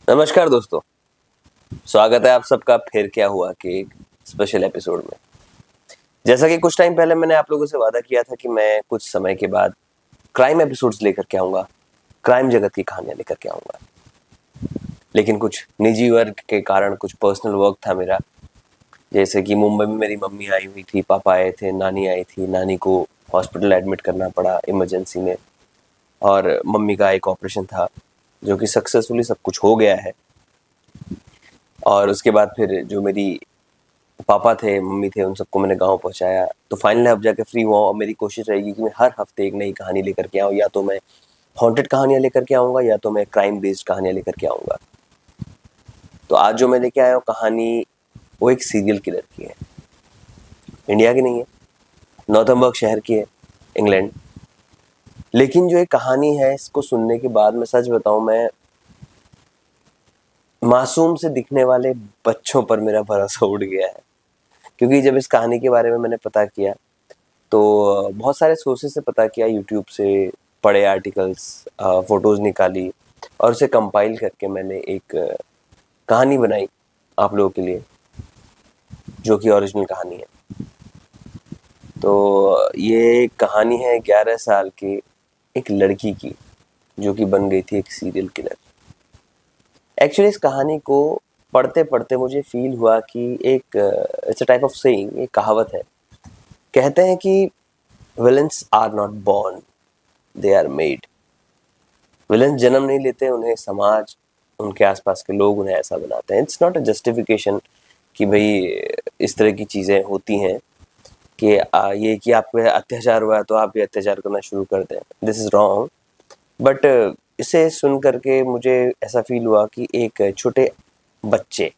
नमस्कार दोस्तों, स्वागत है आप सबका फिर क्या हुआ के एक स्पेशल एपिसोड में। जैसा कि कुछ टाइम पहले मैंने आप लोगों से वादा किया था कि मैं कुछ समय के बाद क्राइम एपिसोड्स लेकर के आऊँगा, क्राइम जगत की कहानियाँ लेकर के आऊँगा। लेकिन कुछ निजी वर्क के कारण कुछ पर्सनल वर्क था मेरा, जैसे कि मुंबई में मेरी मम्मी आई हुई थी, पापा आए थे, नानी आई थी, नानी को हॉस्पिटल एडमिट करना पड़ा इमरजेंसी में और मम्मी का एक ऑपरेशन था, जो कि सक्सेसफुली सब कुछ हो गया है। और उसके बाद फिर जो मेरी पापा थे, मम्मी थे, उन सबको मैंने गाँव पहुँचाया। तो फाइनली अब जाके फ्री हुआ हूँ और मेरी कोशिश रहेगी कि मैं हर हफ्ते एक नई कहानी लेकर के आऊँ, या तो मैं हॉन्टेड कहानियाँ लेकर के आऊँगा या तो मैं क्राइम बेस्ड कहानियाँ लेकर के आऊँगा। तो आज जो मैं लेके आया हूँ कहानी, वो एक सीरियल किलर की है। इंडिया की नहीं है, नॉर्थम्बर्ग शहर की है, इंग्लैंड। लेकिन जो ये कहानी है, इसको सुनने के बाद मैं सच बताऊँ, मैं मासूम से दिखने वाले बच्चों पर मेरा भरोसा उड़ गया है। क्योंकि जब इस कहानी के बारे में मैंने पता किया, तो बहुत सारे सोर्सेस से पता किया, यूट्यूब से पढ़े आर्टिकल्स, फ़ोटोज़ निकाली और उसे कंपाइल करके मैंने एक कहानी बनाई आप लोगों के लिए, जो कि ओरिजिनल कहानी है। तो ये कहानी है 11 साल की एक लड़की की, जो कि बन गई थी एक सीरियल किलर। एक्चुअली इस कहानी को पढ़ते-पढ़ते मुझे फ़ील हुआ कि एक it's a type of saying, एक कहावत है। कहते हैं कि villains are not born, they are made. Villains जन्म नहीं लेते, उन्हें समाज, उनके आसपास के लोग उन्हें ऐसा बनाते हैं। इट्स नॉट अ जस्टिफिकेशन कि भाई इस तरह की चीज़ें होती हैं कि ये कि आप पे अत्याचार हुआ है तो आप भी अत्याचार करना शुरू कर दें। This is wrong. बट इसे सुन करके मुझे ऐसा फ़ील हुआ कि एक छोटे बच्चे,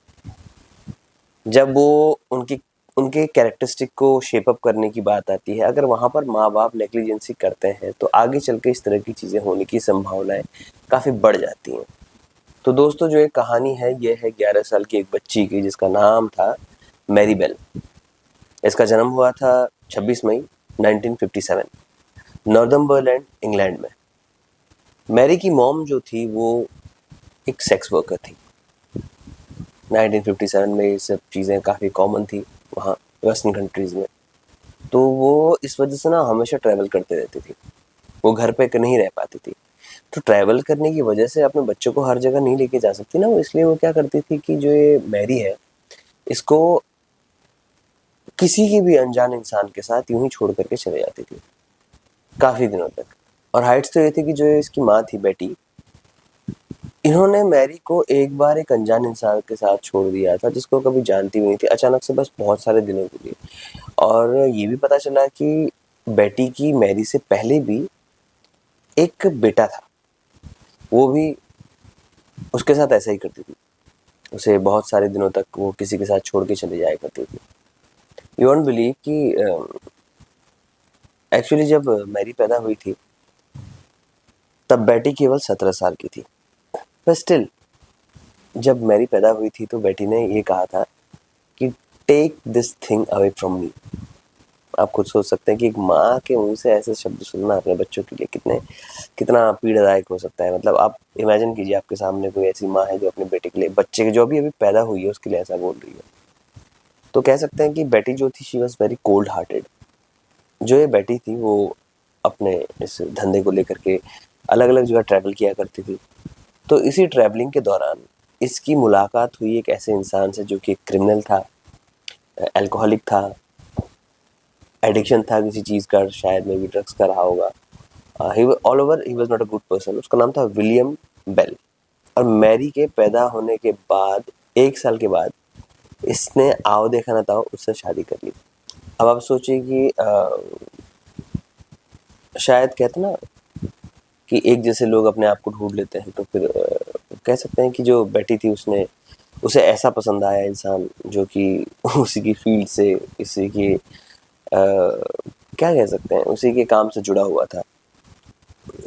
जब वो उनके कैरेक्टरिस्टिक को शेप अप करने की बात आती है, अगर वहाँ पर माँ-बाप नेग्लिजेंसी करते हैं, तो आगे चल के इस तरह की चीज़ें होने की संभावनाएँ काफ़ी बढ़ जाती हैं। तो दोस्तों, जो एक कहानी है, ये है 11 साल की एक बच्ची की, जिसका नाम था मैरीबेल। इसका जन्म हुआ था 26 मई 1957, नॉर्थम्बरलैंड, इंग्लैंड में। मैरी की मॉम जो थी, वो एक सेक्स वर्कर थी। 1957 में ये सब चीज़ें काफ़ी कॉमन थी वहाँ वेस्टर्न कंट्रीज़ में। तो वो इस वजह से ना हमेशा ट्रैवल करते रहती थी, वो घर पे नहीं रह पाती थी। तो ट्रैवल करने की वजह से अपने बच्चों को हर जगह नहीं लेके जा सकती ना वो, इसलिए वो क्या करती थी कि जो ये मैरी है, इसको किसी की भी अनजान इंसान के साथ यूं ही छोड़ करके चले जाती थी काफ़ी दिनों तक। और हाइट्स तो ये थी कि जो इसकी माँ थी बेटी, इन्होंने मैरी को एक बार एक अनजान इंसान के साथ छोड़ दिया था, जिसको कभी जानती भी नहीं थी, अचानक से, बस बहुत सारे दिनों के लिए। और ये भी पता चला कि बेटी की मैरी से पहले भी एक बेटा था, वो भी उसके साथ ऐसा ही करती थी। उसे बहुत सारे दिनों तक वो किसी के साथ छोड़ के चले जाया करती थी। यू वोंट बिलीव कि एक्चुअली जब मैरी पैदा हुई थी, तब बेटी केवल 17 साल की थी। पर स्टिल, जब मैरी पैदा हुई थी तो बेटी ने ये कहा था कि take this thing away from me. आप खुद सोच सकते हैं कि एक माँ के मुंह से ऐसे शब्द सुनना अपने बच्चों के लिए कितना पीड़ादायक हो सकता है। मतलब आप इमेजिन कीजिए, आपके सामने कोई ऐसी माँ है जो अपने बेटे के लिए, बच्चे के जो अभी पैदा हुई है, उसके लिए ऐसा बोल रही है। तो कह सकते हैं कि बेटी जो थी, she was very cold hearted. जो ये बेटी थी, वो अपने इस धंधे को लेकर के अलग अलग जगह ट्रैवल किया करती थी। तो इसी ट्रैवलिंग के दौरान इसकी मुलाकात हुई एक ऐसे इंसान से, जो कि एक क्रिमिनल था, अल्कोहलिक था, एडिक्शन था किसी चीज़ का, शायद में भी ड्रग्स का रहा होगा। All over he was not a good person. उसका नाम था विलियम बेल। और मैरी के पैदा होने के बाद 1 साल के बाद इसने आओ देखा ना ताओ उससे शादी कर ली। अब आप सोचिए कि शायद कहते ना कि एक जैसे लोग अपने आप को ढूंढ लेते हैं, तो फिर कह सकते हैं कि जो बेटी थी, उसने उसे ऐसा पसंद आया इंसान, जो कि उसी की फील्ड से, इसी की क्या कह सकते हैं, उसी के काम से जुड़ा हुआ था,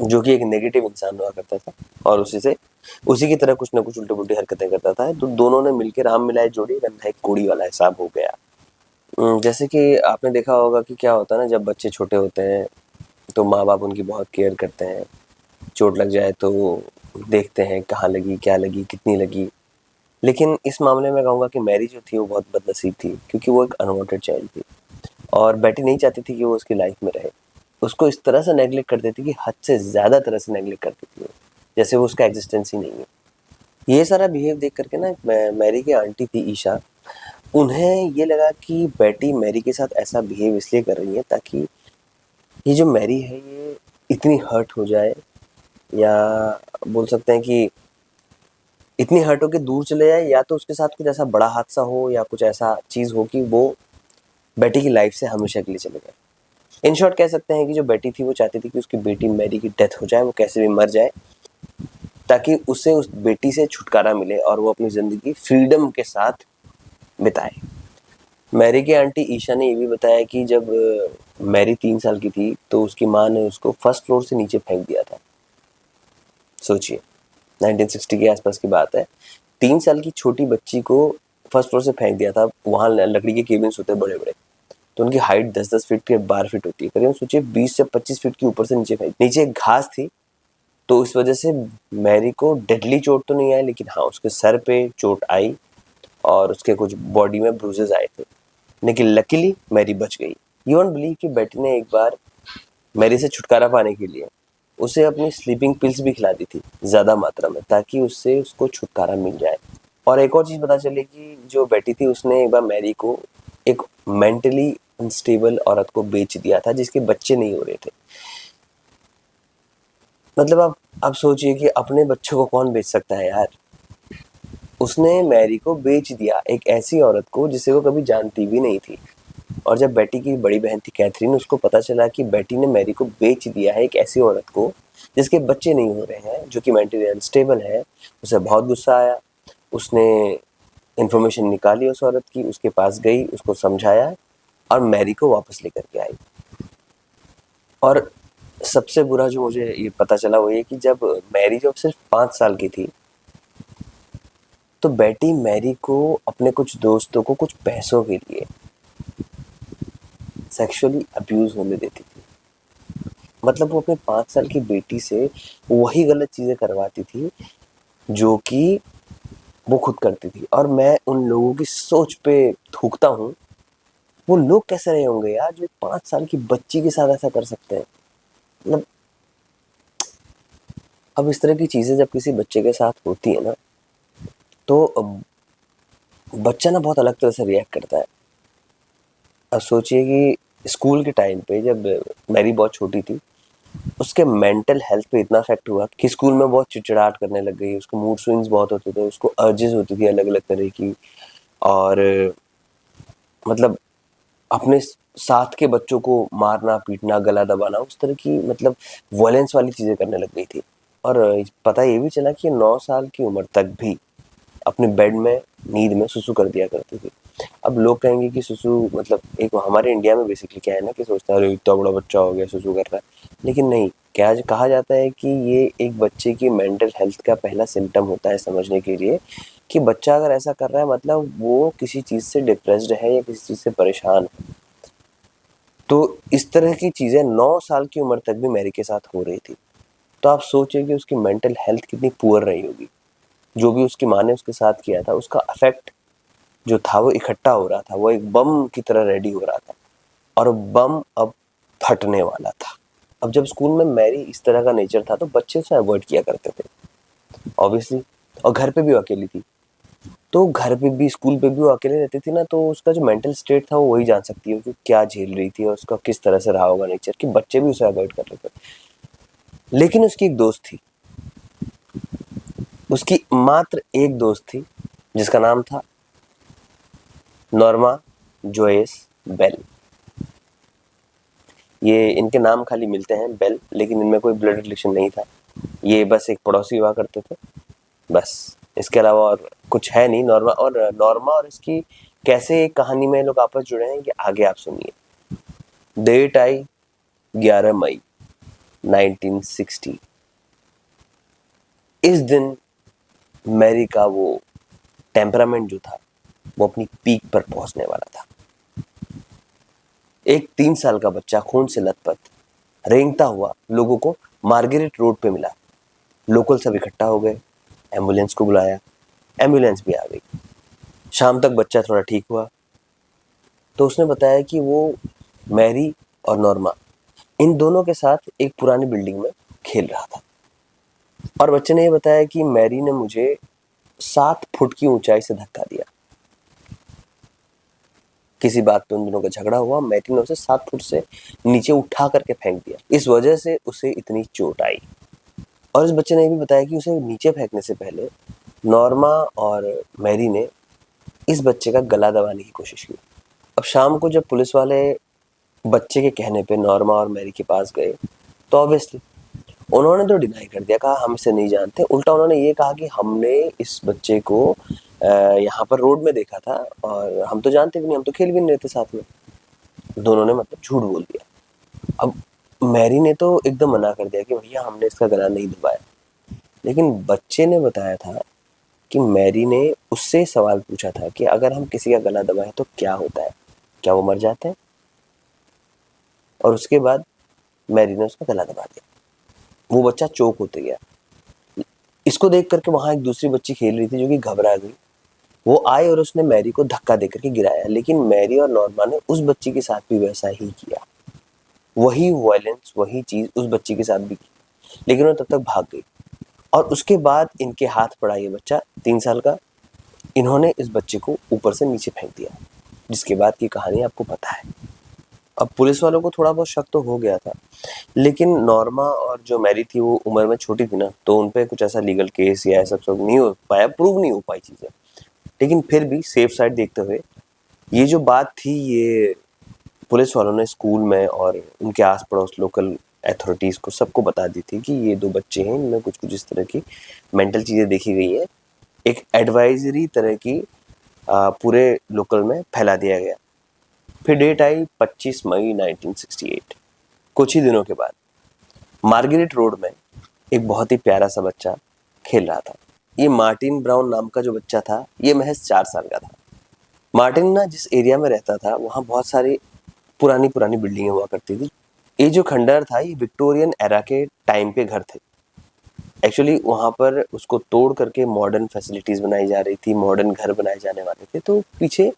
जो कि एक नेगेटिव इंसान हुआ करता था और उसी की तरह कुछ ना कुछ उल्टी पुल्टी हरकतें करता था। तो दोनों ने मिलकर राम मिलाए जोड़ी, रंधा एक कोड़ी वाला हिसाब हो गया। जैसे कि आपने देखा होगा कि क्या होता है ना, जब बच्चे छोटे होते हैं तो माँ बाप उनकी बहुत केयर करते हैं। चोट लग जाए तो देखते हैं कहाँ लगी, क्या लगी, कितनी लगी। लेकिन इस मामले में कहूँगा कि मैरी जो थी वो बहुत बदनसीब थी, क्योंकि वो एक अनवांटेड चाइल्ड थी और बेटी नहीं चाहती थी कि वो उसकी लाइफ में रहे। उसको इस तरह से नेग्लेक्ट कर देती कि हद से ज़्यादा तरह से नेग्लेक्ट करती थी वो, जैसे वो उसका एग्जिस्टेंस ही नहीं है। ये सारा बिहेव देख करके ना मैरी की आंटी थी ईशा, उन्हें ये लगा कि बेटी मैरी के साथ ऐसा बिहेव इसलिए कर रही है ताकि ये जो मैरी है ये इतनी हर्ट हो जाए, या बोल सकते हैं कि इतनी हर्ट होके दूर चले जाए, या तो उसके साथ कुछ ऐसा बड़ा हादसा हो या कुछ ऐसा चीज़ हो कि वो बेटी की लाइफ से हमेशा के लिए चले जाए। इन शॉर्ट कह सकते हैं कि जो बेटी थी वो चाहती थी कि उसकी बेटी मैरी की डेथ हो जाए, वो कैसे भी मर जाए, ताकि उसे उस बेटी से छुटकारा मिले और वो अपनी ज़िंदगी फ्रीडम के साथ बिताए। मैरी की आंटी ईशा ने ये भी बताया कि जब मैरी 3 साल की थी तो उसकी माँ ने उसको फर्स्ट फ्लोर से नीचे फेंक दिया था। सोचिए, 1960 के आसपास की बात है। 3 साल की छोटी बच्ची को फर्स्ट फ्लोर से फेंक दिया था। वहाँ लकड़ी के केबिन्स होते हैं बड़े-बड़े, तो उनकी हाइट 10-10 फीट के 12 फीट होती है। करीबन सोचिए 20 से 25 फीट के ऊपर से नीचे फेंक, नीचे एक घास थी, तो इस वजह से मैरी को डेडली चोट तो नहीं आई, लेकिन हाँ, उसके सर पे चोट आई और उसके कुछ बॉडी में ब्रूजेस आए थे। लेकिन लकीली मैरी बच गई। यू वोंट बिलीव कि बेटी ने एक बार मैरी से छुटकारा पाने के लिए उसे अपनी स्लीपिंग पिल्स भी खिला दी थी ज़्यादा मात्रा में, ताकि उससे उसको छुटकारा मिल जाए। और एक और चीज़ पता चली कि जो बेटी थी उसने एक बार मैरी को एक मेंटली अनस्टेबल औरत को बेच दिया था जिसके बच्चे नहीं हो रहे थे। मतलब आप सोचिए कि अपने बच्चों को कौन बेच सकता है यार। उसने मैरी को बेच दिया एक ऐसी औरत को जिसे वो कभी जानती भी नहीं थी। और जब बेटी की बड़ी बहन थी कैथरीन, उसको पता चला कि बेटी ने मैरी को बेच दिया है एक ऐसी औरत को जिसके बच्चे नहीं हो रहे हैं, जो कि मेंटली अनस्टेबल है, उसे बहुत गुस्सा आया। उसने इन्फॉर्मेशन निकाली उस औरत की, उसके पास गई, उसको समझाया और मैरी को वापस लेकर के आई। और सबसे बुरा जो मुझे ये पता चला वो ये कि जब मैरी जब सिर्फ 5 साल की थी, तो बेटी मैरी को अपने कुछ दोस्तों को कुछ पैसों के लिए सेक्सुअली अब्यूज होने देती थी। मतलब वो अपने 5 साल की बेटी से वही गलत चीज़ें करवाती थी जो कि वो खुद करती थी। और मैं उन लोगों की सोच पे थूकता हूँ, वो लोग कैसे रहे होंगे यार जो 5 साल की बच्ची के साथ ऐसा कर सकते हैं। मतलब अब इस तरह की चीज़ें जब किसी बच्चे के साथ होती है ना, तो बच्चा ना बहुत अलग तरह से रिएक्ट करता है। अब सोचिए कि स्कूल के टाइम पे जब मैरी बहुत छोटी थी, उसके मेंटल हेल्थ पे इतना इफेक्ट हुआ कि स्कूल में बहुत चिड़चिड़ाहट करने लग गई, उसको मूड स्विंग्स बहुत होते थे, उसको अर्जेस होती थी अलग अलग तरह की। और मतलब अपने साथ के बच्चों को मारना पीटना गला दबाना, उस तरह की मतलब वायलेंस वाली चीज़ें करने लग गई थी। और पता ये भी चला कि 9 साल की उम्र तक भी अपने बेड में नींद में सुसु कर दिया करती थी। अब लोग कहेंगे कि सुसु मतलब एक हमारे इंडिया में बेसिकली क्या है ना कि सोचता है अरे इतना बड़ा बच्चा हो गया सुसु कर रहा है, लेकिन नहीं, क्या कहा जाता है कि ये एक बच्चे की मेंटल हेल्थ का पहला सिम्टम होता है समझने के लिए कि बच्चा अगर ऐसा कर रहा है मतलब वो किसी चीज़ से डिप्रेस्ड है या किसी चीज़ से परेशान है। तो इस तरह की चीज़ें 9 साल की उम्र तक भी मैरी के साथ हो रही थी। तो आप सोचिए कि उसकी मेंटल हेल्थ कितनी पुअर रही होगी। जो भी उसकी माँ ने उसके साथ किया था उसका इफेक्ट जो था वो इकट्ठा हो रहा था, वो एक बम की तरह रेडी हो रहा था और बम अब फटने वाला था। अब जब स्कूल में मैरी इस तरह का नेचर था तो बच्चे उसे अवॉइड किया करते थे ऑब्वियसली। और घर पे भी वो अकेली थी, तो घर पे भी स्कूल पे भी वो अकेले रहती थी ना, तो उसका जो मेंटल स्टेट था वो वही जान सकती है कि क्या झेल रही थी और उसका किस तरह से रहा होगा नेचर कि बच्चे भी उसे अवॉइड कर रहे थे। लेकिन उसकी एक दोस्त थी, उसकी मात्र एक दोस्त थी जिसका नाम था नॉर्मा जोएस बेल। ये इनके नाम खाली मिलते हैं बेल, लेकिन इनमें कोई ब्लड रिलेशन नहीं था। ये बस एक पड़ोसी हुआ करते थे, बस इसके अलावा और कुछ है नहीं। नॉर्मा और इसकी कैसे एक कहानी में लोग आपस जुड़े हैं ये आगे आप सुनिए। डेट आई 11 मई 1960। इस दिन मैरी का वो टेम्परामेंट जो था वो अपनी पीक पर पहुंचने वाला था। एक 3 साल का बच्चा खून से लथपथ रेंगता हुआ लोगों को मार्गरेट रोड पे मिला। लोकल सब इकट्ठा हो गए, एम्बुलेंस को बुलाया, एम्बुलेंस भी आ गई। शाम तक बच्चा थोड़ा ठीक हुआ, तो उसने बताया कि वो मैरी और नॉर्मा इन दोनों के साथ एक पुरानी बिल्डिंग में खेल रहा था। और बच्चे ने ये बताया कि मैरी ने मुझे 7 फुट की ऊंचाई से धक्का दिया। किसी बात पे उन दोनों का झगड़ा हुआ, मैरी ने उसे 7 फुट से नीचे उठा करके फेंक दिया। इस वजह से उसे इतनी चोट आई। और इस बच्चे ने ये भी बताया कि उसे नीचे फेंकने से पहले नॉर्मा और मैरी ने इस बच्चे का गला दबाने की कोशिश की। अब शाम को जब पुलिस वाले बच्चे के कहने पे नॉर्मा और मैरी के पास गए, तो ऑब्वियसली उन्होंने तो डिनाई कर दिया, कहा हम इसे नहीं जानते। उल्टा उन्होंने ये कहा कि हमने इस बच्चे को यहाँ पर रोड में देखा था और हम तो जानते भी नहीं, हम तो खेल भी नहीं रहे थे साथ में। दोनों ने मतलब झूठ बोल दिया। अब मैरी ने तो एकदम मना कर दिया कि भैया हमने इसका गला नहीं दबाया, लेकिन बच्चे ने बताया था कि मैरी ने उससे सवाल पूछा था कि अगर हम किसी का गला दबाएं तो क्या होता है, क्या वो मर जाते हैं? और उसके बाद मैरी ने उसका गला दबा दिया। वो बच्चा चोक होते गया। इसको देख करके वहां एक दूसरी बच्ची खेल रही थी जो कि घबरा गई। वो आई और उसने मैरी को धक्का दे करके गिराया, लेकिन मैरी और नॉर्मा ने उस बच्ची के साथ भी वैसा ही किया। वही वायलेंस, वही चीज उस बच्ची के साथ भी की, लेकिन वो तब तक भाग गई। और उसके बाद इनके हाथ पड़ा ये बच्चा 3 साल का। इन्होंने इस बच्चे को ऊपर से नीचे फेंक दिया, जिसके बाद की कहानी आपको पता है। अब पुलिस वालों को थोड़ा बहुत शक तो हो गया था, लेकिन नॉर्मा और जो मैरी थी वो उम्र में छोटी थी ना, तो उन पे कुछ ऐसा लीगल केस या ऐसा सब नहीं हो पाया, प्रूव नहीं हो पाई चीजें। लेकिन फिर भी सेफ साइड देखते हुए ये जो बात थी, ये पुलिस वालों ने स्कूल में और उनके आस पड़ोस लोकल अथॉरिटीज को सबको बता दी थी कि ये 2 बच्चे हैं, इनमें कुछ कुछ इस तरह की मेंटल चीजें देखी गई है। एक एडवाइजरी तरह की पूरे लोकल में फैला दिया गया। फिर डेट आई 25 मई 1968। कुछ ही दिनों के बाद मार्गरेट रोड में एक बहुत ही प्यारा सा बच्चा खेल रहा था। ये मार्टिन ब्राउन नाम का जो बच्चा था, ये महज 4 साल का था। मार्टिन ना जिस एरिया में रहता था वहाँ बहुत सारी पुरानी पुरानी बिल्डिंगें हुआ करती थी। ये जो खंडहर था ये विक्टोरियन एरा के टाइम के घर थे। एक्चुअली वहाँ पर उसको तोड़ करके मॉडर्न फैसिलिटीज बनाई जा रही थी, मॉडर्न घर बनाए जाने वाले थे, तो पीछे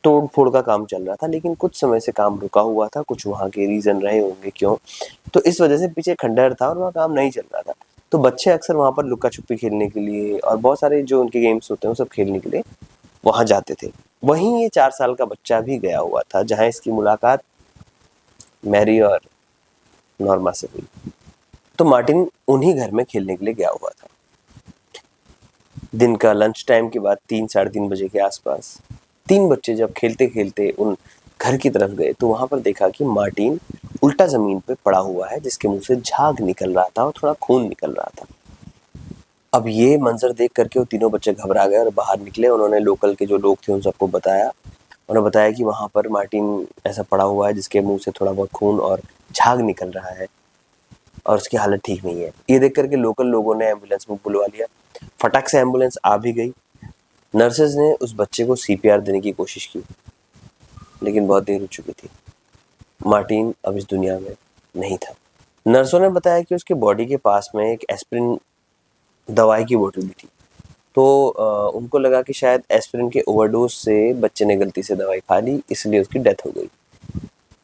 तोड़ फोड़ का काम चल रहा था। लेकिन कुछ समय से काम रुका हुआ था, कुछ वहाँ के रीजन रहे होंगे क्यों, तो इस वजह से पीछे खंडहर था और वहाँ काम नहीं चल रहा था। तो बच्चे अक्सर वहाँ पर लुका छुपी खेलने के लिए और बहुत सारे जो उनके गेम्स होते हैं वो सब खेलने के लिए वहाँ जाते थे। वहीं ये 4 साल का बच्चा भी गया हुआ था, जहाँ इसकी मुलाकात मैरी और नॉर्मा से हुई। तो मार्टिन उन्हीं घर में खेलने के लिए गया हुआ था। दिन का लंच टाइम के बाद 3 साढ़े 3 बजे के आसपास 3 बच्चे जब खेलते खेलते उन घर की तरफ गए, तो वहां पर देखा कि मार्टिन उल्टा जमीन पे पड़ा हुआ है, जिसके मुंह से झाग निकल रहा था और थोड़ा खून निकल रहा था। अब ये मंजर देख करके वो तीनों बच्चे घबरा गए और बाहर निकले। उन्होंने लोकल के जो लोग थे उन सबको बताया। उन्होंने बताया कि वहां पर मार्टिन ऐसा पड़ा हुआ है जिसके मुंह से थोड़ा बहुत खून और झाग निकल रहा है और उसकी हालत ठीक नहीं है। ये देख करके लोकल लोगों ने एम्बुलेंस में बुलवा लिया। फटाक से एम्बुलेंस आ भी गई। नर्सेज ने उस बच्चे को सीपीआर देने की कोशिश की, लेकिन बहुत देर हो चुकी थी। मार्टिन अब इस दुनिया में नहीं था। नर्सों ने बताया कि उसके बॉडी के पास में एक एस्पिरिन दवाई की बोतल भी थी, तो उनको लगा कि शायद एस्पिरिन के ओवरडोज से बच्चे ने गलती से दवाई खा ली, इसलिए उसकी डेथ हो गई।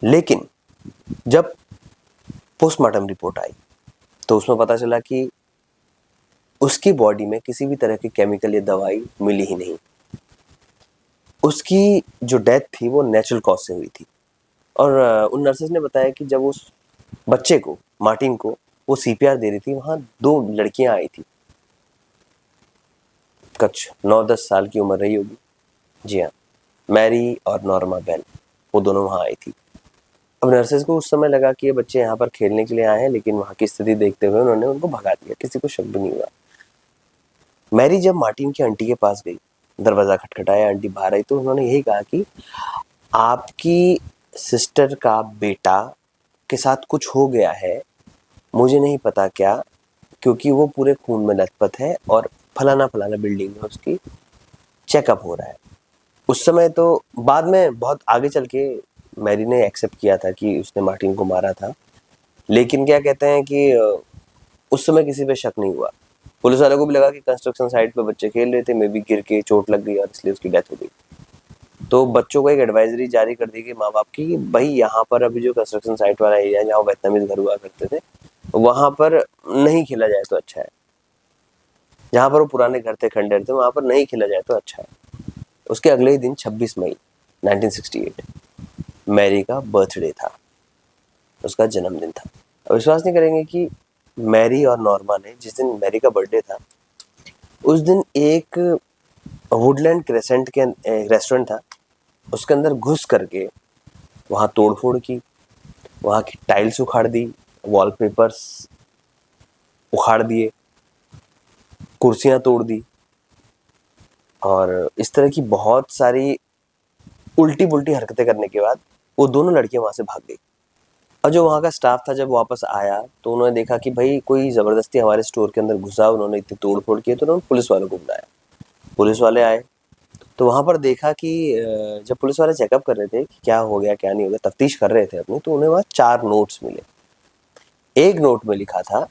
लेकिन जब पोस्टमार्टम रिपोर्ट आई तो उसमें पता चला कि उसकी बॉडी में किसी भी तरह की केमिकल या दवाई मिली ही नहीं। उसकी जो डेथ थी वो नेचुरल कॉज से हुई थी। और उन नर्सेज ने बताया कि जब उस बच्चे को, मार्टिन को, वो सीपीआर दे रही थी, वहां 2 लड़कियां आई थी। कुछ 9-10 साल की उम्र रही होगी। जी हाँ, मैरी और नॉर्मा बेल, वो दोनों वहां आई थी। अब नर्सेज को उस समय लगा कि ये बच्चे यहाँ पर खेलने के लिए आए हैं, लेकिन वहां की स्थिति देखते हुए उन्होंने उनको भगा दिया। किसी को शक भी नहीं हुआ। मैरी जब मार्टिन की आंटी के पास गई, दरवाजा खटखटाया, आंटी बाहर आई, तो उन्होंने यही कहा कि आपकी सिस्टर का बेटा के साथ कुछ हो गया है, मुझे नहीं पता क्या, क्योंकि वो पूरे खून में लथपथ है और फलाना फलाना बिल्डिंग में उसकी चेकअप हो रहा है। उस समय तो बाद में बहुत आगे चल के मैरी ने एक्सेप्ट किया था कि उसने मार्टिन को मारा था, लेकिन क्या कहते हैं कि उस समय किसी पे शक नहीं हुआ। पुलिस वालों को भी लगा कि कंस्ट्रक्शन साइट पे बच्चे खेल रहे थे, मे बी गिर के चोट लग गई और इसलिए उसकी डेथ हो गई। तो बच्चों को एक एडवाइजरी जारी कर दी गई माँ बाप की कि भाई यहाँ पर अभी जो कंस्ट्रक्शन साइट वाला एरिया है जहाँ वियतनामीज घर हुआ करते थे वहां पर नहीं खेला जाए तो अच्छा है, जहाँ पर वो पुराने घर थे खंडर थे वहां पर नहीं खेला जाए तो अच्छा है। उसके अगले ही दिन 26 मई 1968 मैरी का बर्थडे था, उसका जन्मदिन था। अब विश्वास नहीं करेंगे कि मैरी और नॉर्मा ने, जिस दिन मैरी का बर्थडे था उस दिन एक वुडलैंड क्रेसेंट के रेस्टोरेंट था, उसके अंदर घुस करके वहाँ तोड़फोड़ की, वहाँ की टाइल्स उखाड़ दी, वॉलपेपर्स उखाड़ दिए, कुर्सियां तोड़ दी और इस तरह की बहुत सारी उल्टी पुल्टी हरकतें करने के बाद वो दोनों लड़कियां वहां से भाग गई। और जो वहाँ का स्टाफ था जब वापस आया तो उन्होंने देखा कि भाई कोई ज़बरदस्ती हमारे स्टोर के अंदर घुसा, उन्होंने इतनी तोड़ फोड़ की, तो उन्होंने पुलिस वालों को बुलाया। पुलिस वाले आए तो वहाँ पर देखा कि जब पुलिस वाले चेकअप कर रहे थे कि क्या हो गया क्या नहीं हो गया, तफ्तीश कर रहे थे अपनी, तो उन्हें वहाँ 4 नोट्स मिले। एक नोट में लिखा था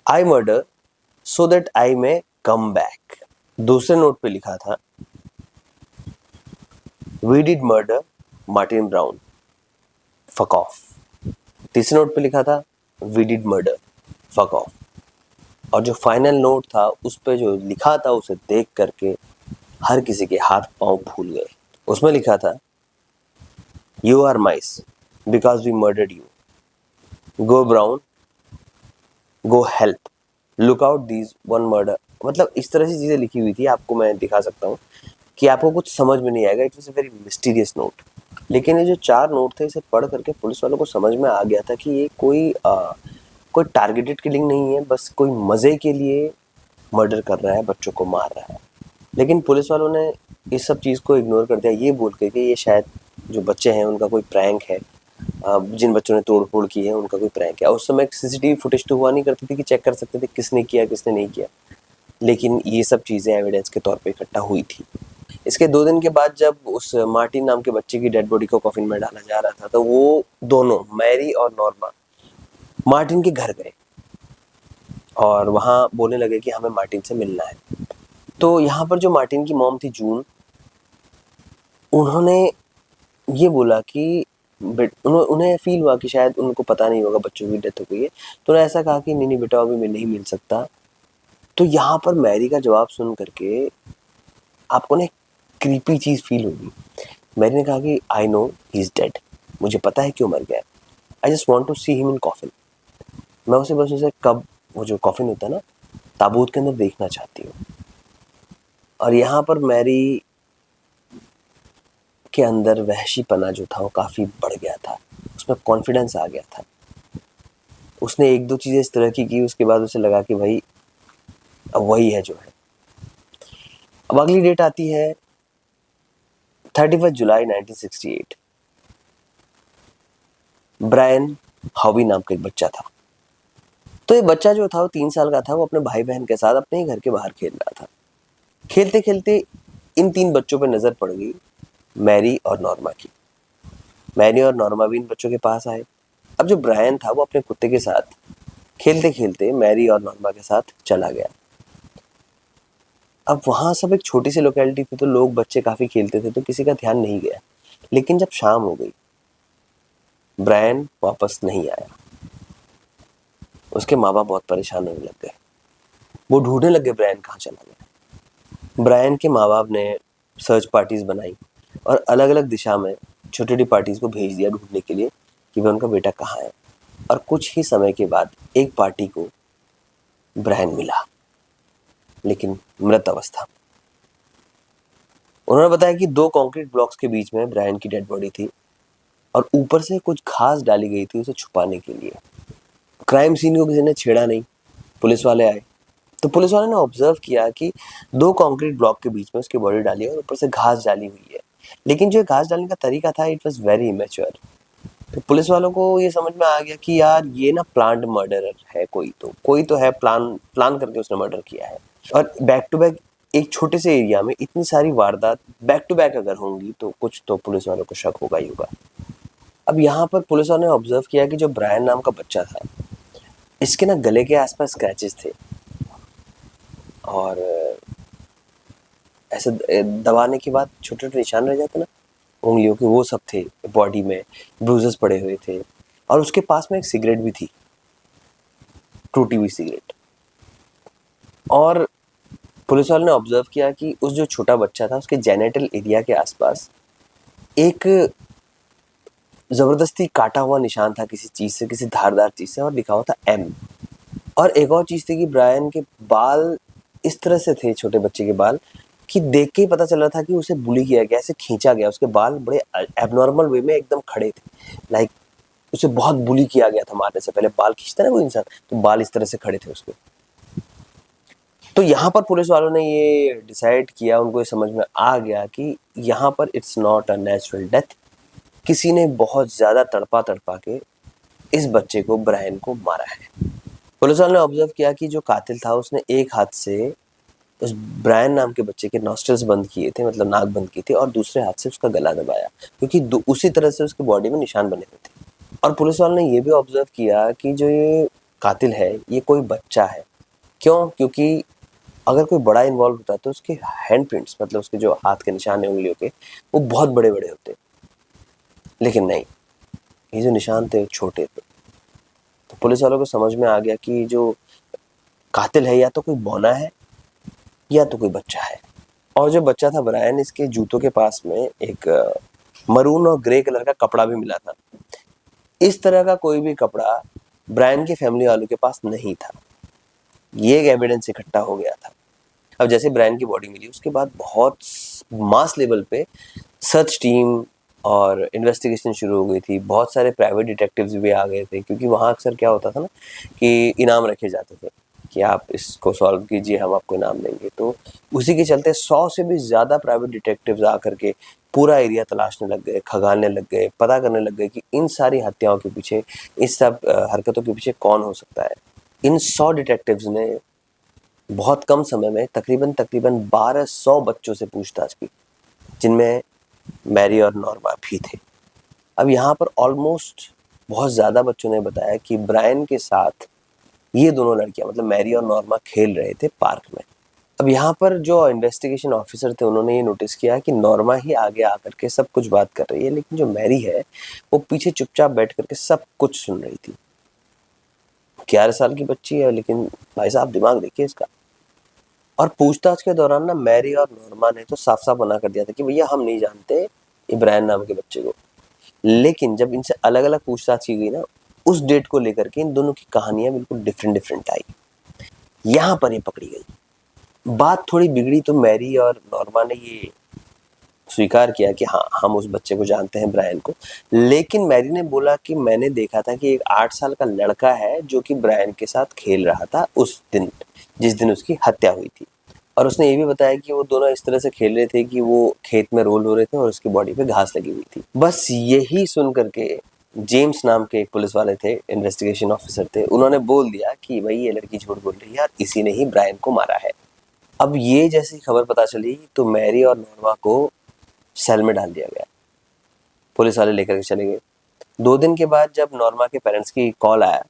I murder so that I may come back. दूसरे नोट पे लिखा था we did murder Martin Brown, fuck off. तीसरे नोट पे लिखा था we did murder, fuck off. और जो फाइनल नोट था उस पे जो लिखा था उसे देख करके हर किसी के हाथ पांव फूल गए। उसमें लिखा था you are mice because we murdered you, go brown go help, look out these one murder. मतलब इस तरह से चीजें लिखी हुई थी, आपको मैं दिखा सकता हूँ कि आपको कुछ समझ में नहीं आएगा। It was a very mysterious note. लेकिन ये जो 4 नोट थे इसे पढ़ करके पुलिस वालों को समझ में आ गया था कि ये कोई टारगेटेड किलिंग नहीं है, बस कोई मजे के लिए मर्डर कर रहा है, बच्चों को मार रहा है। लेकिन पुलिस वालों ने इस सब चीज़ को इग्नोर कर दिया, ये बोल के कि ये शायद जो बच्चे हैं उनका कोई प्रैंक है, जिन बच्चों ने तोड़-फोड़ की है उनका कोई प्रैंक है। उस समय सीसीटीवी फुटेज तो हुआ नहीं करती थी कि चेक कर सकते थे किसने किया किसने नहीं किया, लेकिन ये सब चीज़ें एविडेंस के तौर पे इकट्ठा हुई थी। इसके 2 दिन के बाद जब उस मार्टिन नाम के बच्चे की डेड बॉडी को कॉफिन में डाला जा रहा था तो वो दोनों मैरी और नॉर्मा मार्टिन के घर गए और वहाँ बोलने लगे कि हमें मार्टिन से मिलना है। तो यहाँ पर जो मार्टिन की मॉम थी जून, उन्होंने ये बोला कि उन्हें फील हुआ कि शायद उनको पता नहीं होगा बच्चों की डेथ हो गई है, तो उन्होंने ऐसा कहा कि नहीं नहीं बेटा अभी मैं नहीं मिल सकता। तो यहाँ पर मैरी का जवाब सुन करके आपको ना क्रीपी चीज फील होगी। मैरी ने कहा कि I know he is dead, मुझे पता है क्यों मर गया, I just want to see him in coffin. मैं उसे बस उसे कब वो जो कॉफिन होता है ना ताबूत के अंदर देखना चाहती हूँ। और यहाँ पर मैरी के अंदर वहशीपना जो था वो काफी बढ़ गया था, उसमें कॉन्फिडेंस आ गया था। उसने 1-2 चीजें इस तरह की उसके बाद उसे लगा कि भाई अब वही है जो है। अब अगली डेट आती है 31 जुलाई 1968। ब्रायन हॉबी नाम का एक बच्चा था। तो ये बच्चा जो था वो 3 साल का था, वो अपने भाई बहन के साथ अपने ही घर के बाहर खेल रहा था। खेलते खेलते इन 3 बच्चों पर नजर पड़ गई मैरी और नॉर्मा की। मैरी और नॉर्मा भी इन बच्चों के पास आए। अब जो ब्रायन था वो अपने कुत्ते के साथ खेलते खेलते मैरी और नॉर्मा के साथ चला गया। अब वहां सब एक छोटी सी लोकेलिटी थी तो लोग बच्चे काफी खेलते थे तो किसी का ध्यान नहीं गया। लेकिन जब शाम हो गई ब्रायन वापस नहीं आया। उसके माँ बाप बहुत परेशान होने लग गए, वो ढूंढने लगे ब्रायन कहाँ चला गया। ब्रायन के माँ बाप ने सर्च पार्टीज बनाई और अलग अलग दिशा में छोटी छोटी पार्टीज को भेज दिया ढूंढने के लिए कि वह उनका बेटा कहाँ है। और कुछ ही समय के बाद एक पार्टी को ब्रायन मिला, लेकिन मृत अवस्था। उन्होंने बताया कि 2 कंक्रीट ब्लॉक्स के बीच में ब्रायन की डेड बॉडी थी और ऊपर से कुछ घास डाली गई थी उसे छुपाने के लिए। क्राइम सीन को किसी ने छेड़ा नहीं। पुलिस वाले आए तो पुलिस वाले ने ऑब्जर्व किया कि 2 कंक्रीट ब्लॉक के बीच में उसकी बॉडी डाली है और ऊपर से घास डाली हुई है, लेकिन जो घास डालने का तरीका था इट वाज वेरी इमेच्योर। तो पुलिस वालों को ये समझ में आ गया कि यार ये ना प्लान्ड मर्डरर है, कोई तो है, प्लान करके उसने मर्डर किया है। और बैक टू बैक एक छोटे से एरिया में इतनी सारी वारदात बैक टू बैक अगर होंगी तो कुछ तो पुलिस वालों को शक होगा ही होगा। अब यहाँ पर पुलिस वालों ने ऑब्जर्व किया कि जो ब्रायन नाम का बच्चा था इसके ना गले के आसपास स्क्रैचेस थे और ऐसे दबाने के बाद छोटे छोटे निशान रह जाते ना उंगलियों के, वो सब थे बॉडी में, ब्रूजेस पड़े हुए थे। और उसके पास में एक सिगरेट भी थी, टूटी हुई सिगरेट। और पुलिस वालों ने ऑब्जर्व किया कि उस जो छोटा बच्चा था उसके जेनिटल एरिया के आसपास एक जबरदस्ती काटा हुआ निशान था किसी चीज से, किसी धारदार चीज से, और लिखा हुआ था एम। और एक और चीज थी कि ब्रायन के बाल इस तरह से थे, छोटे बच्चे के बाल, कि देख के ही पता चल रहा था कि उसे बुली किया गया, ऐसे खींचा गया। उसके बाल बड़े एबनॉर्मल वे में एकदम खड़े थे, लाइक उसे बहुत बुली किया गया था मारने से पहले। बाल खींचता है ना कोई इंसान, तो बाल इस तरह से खड़े थे उसके। तो यहाँ पर पुलिस वालों ने ये डिसाइड किया, उनको ये समझ में आ गया कि यहाँ पर it's not a natural death, किसी ने बहुत ज्यादा तड़पा तड़पा के इस बच्चे को, ब्रायन को मारा है। पुलिस वालों ने ऑब्जर्व किया कि जो कातिल था उसने एक हाथ से उस ब्रायन नाम के बच्चे के नॉस्ट्रल्स बंद किए थे, मतलब नाक बंद की थी, और दूसरे हाथ से उसका गला दबाया, क्योंकि उसी तरह से उसके बॉडी में निशान बने हुए थे। और पुलिस वालों ने ये भी ऑब्जर्व किया कि जो ये कातिल है ये कोई बच्चा है। क्यों? क्योंकि अगर कोई बड़ा इन्वॉल्व होता तो उसके हैंड प्रिंट्स, मतलब उसके जो हाथ के निशान है उंगलियों के, वो बहुत बड़े बड़े होते। लेकिन नहीं, ये जो निशान थे छोटे थे। तो पुलिस वालों को समझ में आ गया कि जो कातिल है या तो कोई बौना है या तो कोई बच्चा है। और जो बच्चा था ब्रायन, इसके जूतों के पास में एक मरून और ग्रे कलर का कपड़ा भी मिला था। इस तरह का कोई भी कपड़ा ब्रायन के फैमिली वालों के पास नहीं था। ये एक एविडेंस इकट्ठा हो गया था। अब जैसे ब्रायन की बॉडी मिली उसके बाद बहुत मास लेवल पे सर्च टीम और इन्वेस्टिगेशन शुरू हो गई थी। बहुत सारे प्राइवेट डिटेक्टिव्स भी आ गए थे, क्योंकि वहाँ अक्सर क्या होता था ना कि इनाम रखे जाते थे कि आप इसको सॉल्व कीजिए, हम आपको इनाम देंगे। तो उसी के चलते 100 से भी ज़्यादा प्राइवेट डिटेक्टिव्स आकर के पूरा एरिया तलाशने लग गए, खंगालने लग गए, पता करने लग गए कि इन सारी हत्याओं के पीछे, इस सब हरकतों के पीछे कौन हो सकता है। इन 100 डिटेक्टिव्स ने बहुत कम समय में तकरीबन 1200 बच्चों से पूछताछ की, जिनमें मैरी और नॉर्मा भी थे। अब यहाँ पर ऑलमोस्ट बहुत ज़्यादा बच्चों ने बताया कि ब्रायन के साथ ये दोनों लड़कियां, मतलब मैरी और नॉर्मा, खेल रहे थे पार्क में। अब यहाँ पर जो इन्वेस्टिगेशन ऑफिसर थे उन्होंने ये नोटिस किया कि नॉर्मा ही आगे आकर के सब कुछ बात कर रही है, लेकिन जो मैरी है वो पीछे चुपचाप बैठ करके सब कुछ सुन रही थी। 11 साल की बच्ची है, लेकिन भाई साहब दिमाग देखिए इसका। और पूछताछ के दौरान ना मैरी और नॉर्मा ने तो साफ साफ मना कर दिया था कि भैया हम नहीं जानते इब्राहिम नाम के बच्चे को। लेकिन जब इनसे अलग अलग पूछताछ की गई ना, उस डेट को लेकर के इन दोनों की कहानियां बिल्कुल डिफरेंट डिफरेंट आई। यहाँ पर ये पकड़ी गई, बात थोड़ी बिगड़ी तो मैरी और नॉर्मा ने ये स्वीकार किया कि हाँ हम उस बच्चे को जानते हैं, ब्रायन को। लेकिन मैरी ने बोला कि मैंने देखा था कि एक 8 साल का लड़का है जो कि ब्रायन के साथ खेल रहा था उस दिन, जिस दिन उसकी हत्या हुई थी। और उसने ये भी बताया कि वो दोनों इस तरह से खेल रहे थे कि वो खेत में रोल हो रहे थे और उसकी बॉडी पे घास लगी हुई थी। बस यही सुन करके जेम्स नाम के एक पुलिस वाले थे, इन्वेस्टिगेशन ऑफिसर थे, उन्होंने बोल दिया कि भाई ये लड़की झूठ बोल रही है और इसी ने ही ब्रायन को मारा है। अब ये जैसी खबर पता चली तो मैरी और नॉर्मा को सेल में डाल दिया गया, पुलिस वाले लेकर के चले गए। 2 दिन के बाद जब नॉर्मा के पेरेंट्स की कॉल आया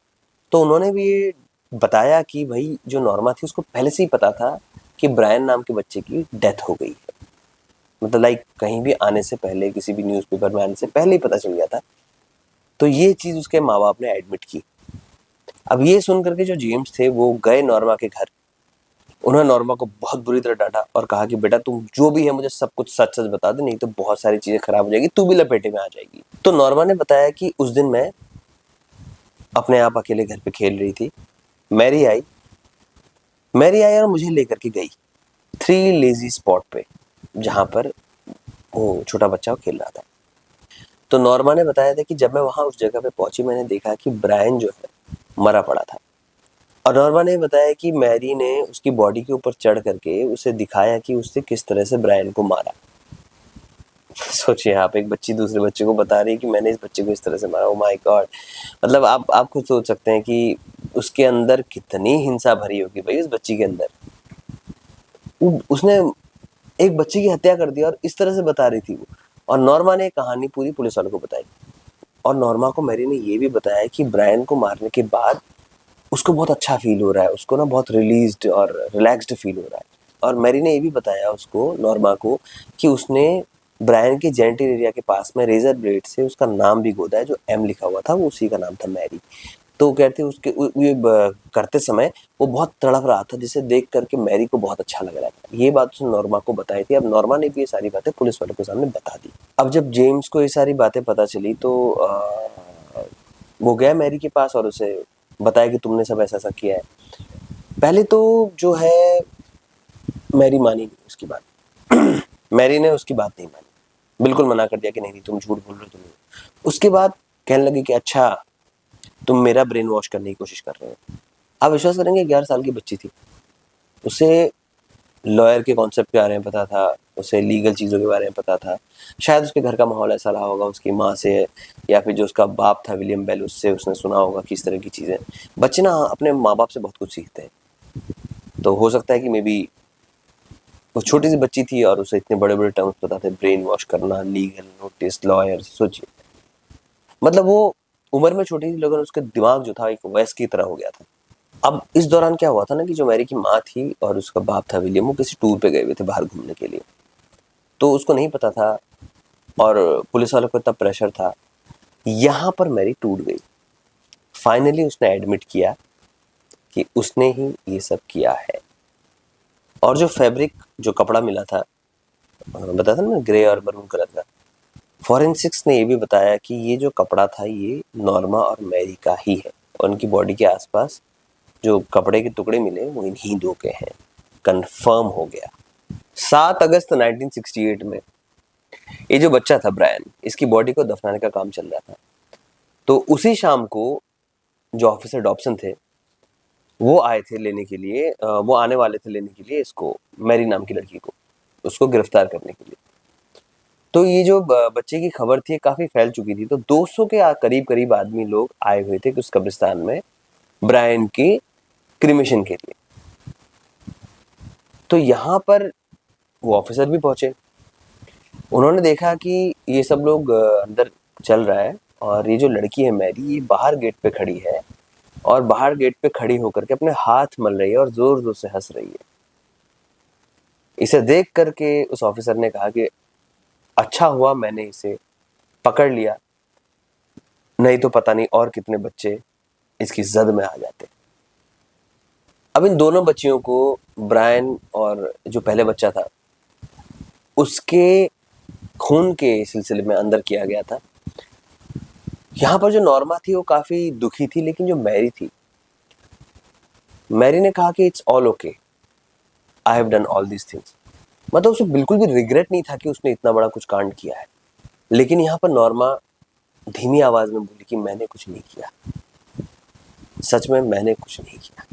तो उन्होंने भी ये बताया कि भाई जो नॉर्मा थी उसको पहले से ही पता था कि ब्रायन नाम के बच्चे की डेथ हो गई है। मतलब लाइक कहीं भी आने से पहले, किसी भी न्यूज़पेपर में आने से पहले ही पता चल गया था। तो ये चीज़ उसके माँ बाप ने एडमिट की। अब ये सुन करके जो जेम्स थे वो गए नॉर्मा के घर। उन्होंने नॉर्मा को बहुत बुरी तरह डांटा और कहा कि बेटा तुम जो भी है मुझे सब कुछ सच सच बता दे, नहीं तो बहुत सारी चीजें खराब हो जाएगी, तू भी लपेटे में आ जाएगी। तो नॉर्मा ने बताया कि उस दिन मैं अपने आप अकेले घर पे खेल रही थी, मैरी आई और मुझे लेकर के गई 3 लेजी स्पॉट पे, जहां पर वो छोटा बच्चा खेल रहा था। तो नॉर्मा ने बताया था कि जब मैं वहां उस जगह पे पहुंची मैंने देखा कि ब्रायन जो है मरा पड़ा था। और नॉर्मा ने बताया कि मैरी ने उसकी बॉडी के ऊपर चढ़ करके उसे दिखाया कि उसने किस तरह से ब्रायन को मारा। सोचिए आप, एक बच्ची दूसरे बच्चे को बता रही है कि मैंने इस बच्चे को इस तरह से मारा। Oh my God. मतलब आप खुद सोच सकते हैं कि उसके अंदर कितनी हिंसा भरी होगी भाई उस बच्ची के अंदर। उसने एक बच्चे की हत्या कर दी और इस तरह से बता रही थी वो। और नॉर्मा ने कहानी पूरी पुलिस वालों को बताई। और नॉर्मा को मैरी ने ये भी बताया कि ब्रायन को मारने के बाद उसको बहुत अच्छा फील हो रहा है, उसको ना बहुत रिलीज्ड और रिलैक्स्ड फील हो रहा है। और मैरी ने ये भी बताया उसको, नॉर्मा को, कि उसने ब्रायन के जेनिटल एरिया के पास में रेजर ब्लेड से उसका नाम भी गोदा है, जो एम लिखा हुआ था वो उसी का नाम था, मैरी। तो कहते उसके ये करते समय वो बहुत तड़प रहा था, जिसे देख करके मैरी को बहुत अच्छा लग रहा था। ये बात उसने नॉर्मा को बताई थी। अब नॉर्मा ने भी ये सारी बातें पुलिस वालों के सामने बता दी। अब जब जेम्स को ये सारी बातें पता चली तो वो गया मैरी के पास और उसे बताया कि तुमने सब ऐसा ऐसा किया है। पहले तो जो है मैरी मानी नहीं उसकी बात। मैरी ने उसकी बात नहीं मानी, बिल्कुल मना कर दिया कि नहीं तुम झूठ बोल रहे हो, तुम। उसके बाद कहने लगी कि अच्छा तुम मेरा ब्रेन वॉश करने की कोशिश कर रहे हो। आप विश्वास करेंगे, 11 साल की बच्ची थी, उसे लॉयर के कॉन्सेप्ट के बारे में पता था, उसे लीगल चीज़ों के बारे में पता था। शायद उसके घर का माहौल ऐसा रहा होगा, उसकी माँ से या फिर जो उसका बाप था विलियम बेल, उससे उसने सुना होगा कि इस तरह की चीज़ें। बच्चे ना अपने माँ बाप से बहुत कुछ सीखते हैं। तो हो सकता है कि मे बी वो छोटी सी बच्ची थी और उसे इतने बड़े बड़े टर्म्स पता थे, ब्रेन वॉश करना, लीगल नोटिस, लॉयर। सोचिए, मतलब वो उम्र में छोटी थी लेकिन उसका दिमाग जो था एक वयस्क की तरह हो गया था। अब इस दौरान क्या हुआ था ना कि जो मैरी की माँ थी और उसका बाप था विलियम, वो किसी टूर पे गए हुए थे बाहर घूमने के लिए। तो उसको नहीं पता था और पुलिस वालों को इतना प्रेशर था। यहाँ पर मैरी टूट गई। फाइनली उसने एडमिट किया कि उसने ही ये सब किया है। और जो फैब्रिक, जो कपड़ा मिला था, बताया था ना ग्रे और मरून कलर का, फॉरेंसिक्स ने ये भी बताया कि ये जो कपड़ा था ये नॉर्मा और मैरी का ही है। और उनकी बॉडी के आसपास जो कपड़े के टुकड़े मिले वो इन्हीं दो के हैं। कंफर्म हो गया। 7 अगस्त 1968 में ये जो बच्चा था ब्रायन, इसकी बॉडी को दफनाने का काम चल रहा था। तो उसी शाम को जो ऑफिसर डॉब्सन थे वो आए थे लेने के लिए, वो आने वाले थे लेने के लिए इसको, मैरी नाम की लड़की को, उसको गिरफ्तार करने के लिए। तो ये जो बच्चे की खबर थी काफी फैल चुकी थी। तो 200 के करीब करीब आदमी लोग आए हुए थे उस कब्रिस्तान में ब्रायन की क्रिमेशन के लिए। तो यहाँ पर वो ऑफिसर भी पहुंचे। उन्होंने देखा कि ये सब लोग अंदर चल रहा है और ये जो लड़की है मैरी, ये बाहर गेट पे खड़ी है और बाहर गेट पे खड़ी होकर के अपने हाथ मल रही है और जोर जोर से हंस रही है। इसे देख करके उस ऑफिसर ने कहा कि अच्छा हुआ मैंने इसे पकड़ लिया, नहीं तो पता नहीं और कितने बच्चे इसकी जद में आ जाते। अब इन दोनों बच्चियों को, ब्रायन और जो पहले बच्चा था, उसके खून के सिलसिले में अंदर किया गया था। यहाँ पर जो नॉर्मा थी वो काफी दुखी थी, लेकिन जो मैरी थी, मैरी ने कहा कि it's all okay, I have done all these things. मतलब उसे बिल्कुल भी रिग्रेट नहीं था कि उसने इतना बड़ा कुछ कांड किया है। लेकिन यहाँ पर नॉर्मा धीमी आवाज में बोली कि मैंने कुछ नहीं किया, सच में मैंने कुछ नहीं किया।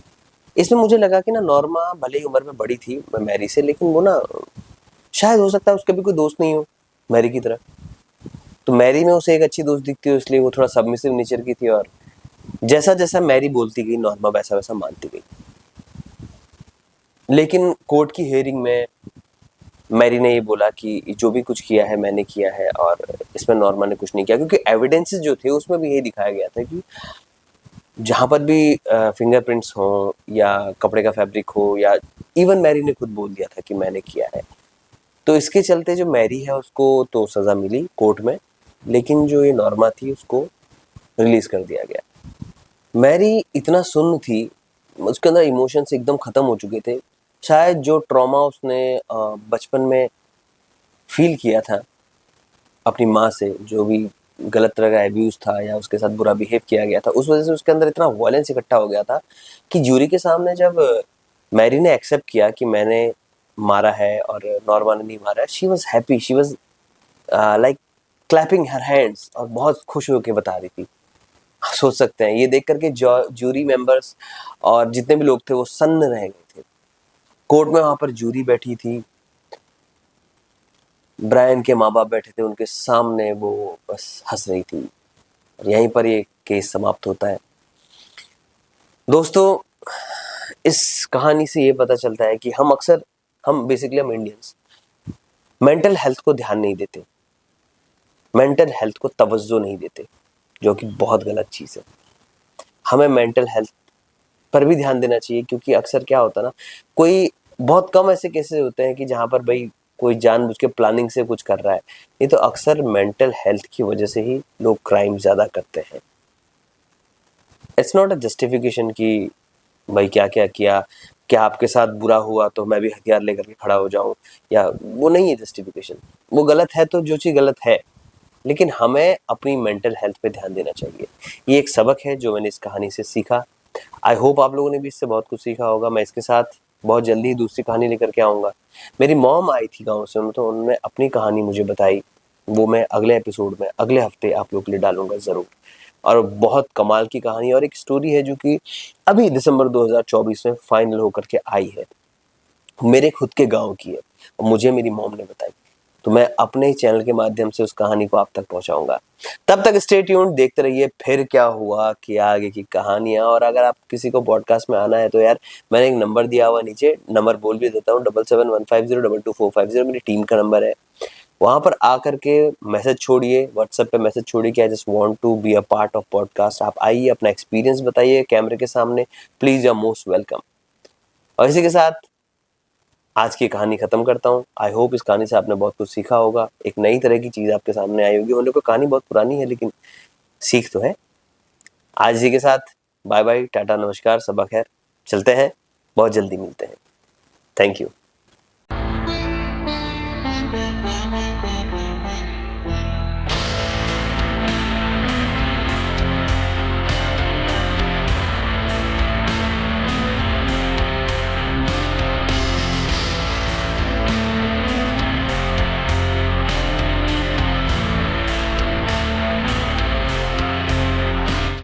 इसमें मुझे लगा कि ना नॉर्मा भले ही उम्र में बड़ी थी मैरी से, लेकिन वो ना शायद हो सकता है उसके भी कोई दोस्त नहीं हो मैरी की तरह। तो मैरी में उसे एक अच्छी दोस्त दिखती हो, इसलिए वो थोड़ा सबमिसिव नेचर की थी और जैसा जैसा मैरी बोलती गई नॉर्मा वैसा वैसा मानती गई। लेकिन कोर्ट की हियरिंग में मैरी ने ये बोला कि जो भी कुछ किया है मैंने किया है और इसमें नॉर्मा ने कुछ नहीं किया, क्योंकि एविडेंसेस जो थे उसमें भी यही दिखाया गया था कि जहां पर भी फिंगरप्रिंट्स हो या कपड़े का फैब्रिक हो, या इवन मैरी ने खुद बोल दिया था कि मैंने किया है। तो इसके चलते जो मैरी है उसको तो सजा मिली कोर्ट में, लेकिन जो ये नॉर्मा थी उसको रिलीज कर दिया गया। मैरी इतना सुन्न थी, उसके अंदर इमोशंस एकदम खत्म हो चुके थे। शायद जो ट्रॉमा उसने बचपन में फील किया था अपनी माँ से, जो भी गलत तरह का एब्यूज था या उसके साथ बुरा बिहेव किया गया था, उस वजह से उसके अंदर इतना वायलेंस इकट्ठा हो गया था कि जूरी के सामने जब मैरी ने एक्सेप्ट किया कि मैंने मारा है और नॉर्मा ने नहीं मारा है, she was happy, she was like clapping her hands और बहुत खुश होकर बता रही थी। सोच सकते हैं ये देख करके जूरी मेंबर्स और जितने भी लोग थे वो सन्न रह गए थे। कोर्ट में वहां पर जूरी बैठी थी, ब्रायन के माँ बाप बैठे थे उनके सामने, वो बस हंस रही थी। और यहीं पर ये केस समाप्त होता है। दोस्तों, इस कहानी से ये पता चलता है कि हम बेसिकली हम इंडियंस मेंटल हेल्थ को ध्यान नहीं देते, मेंटल हेल्थ को तवज्जो नहीं देते, जो कि बहुत गलत चीज़ है। हमें मेंटल हेल्थ पर भी ध्यान देना चाहिए, क्योंकि अक्सर क्या होता है ना, कोई बहुत कम ऐसे केसेस होते हैं कि जहाँ पर भाई कोई जानबूझ के प्लानिंग से कुछ कर रहा है। नहीं तो अक्सर मेंटल हेल्थ की वजह से ही लोग क्राइम ज़्यादा करते हैं। इट्स नॉट अ जस्टिफिकेशन कि भाई क्या-क्या किया, क्या आपके साथ बुरा हुआ तो मैं भी हथियार लेकर के खड़ा हो जाऊँ, या वो नहीं है जस्टिफिकेशन। वो गलत है तो जो चीज़ गलत है, लेकिन हमें अपनी मेंटल हेल्थ पे ध्यान देना चाहिए। ये एक सबक है जो मैंने इस कहानी से सीखा। आई होप आप लोगों ने भी इससे बहुत कुछ सीखा होगा। मैं इसके साथ बहुत जल्दी ही दूसरी कहानी लेकर के आऊँगा। मेरी मॉम आई थी गाँव से, तो उन्होंने अपनी कहानी मुझे बताई। वो मैं अगले एपिसोड में अगले हफ्ते आप लोगों के लिए डालूँगा ज़रूर। और बहुत कमाल की कहानी और एक स्टोरी है जो कि अभी दिसंबर 2024 में फाइनल होकर के आई है। मेरे खुद के गाँव की है और मुझे मेरी मॉम ने बताई। तो मैं अपने ही चैनल के माध्यम से उस कहानी को आप तक पहुँचाऊँगा। तब तक स्टे ट्यून्ड, देखते रहिए फिर क्या हुआ कि आगे की कहानियाँ। और अगर आप किसी को पॉडकास्ट में आना है तो यार, मैंने एक नंबर दिया हुआ नीचे, नंबर बोल भी देता हूँ, 7715022450 मेरी टीम का नंबर है। वहाँ पर आकर के मैसेज छोड़िए, व्हाट्सएप पे मैसेज छोड़िए कि I just want to be a part of podcast. आप आइए, अपना एक्सपीरियंस बताइए कैमरे के सामने, please, you are most welcome. और इसी के साथ आज की कहानी खत्म करता हूँ। आई होप इस कहानी से आपने बहुत कुछ सीखा होगा, एक नई तरह की चीज़ आपके सामने आई होगी। होने को कहानी बहुत पुरानी है, लेकिन सीख तो है। आज इसी के साथ बाय बाय, टाटा, नमस्कार, सबा खैर, चलते हैं, बहुत जल्दी मिलते हैं। Thank you.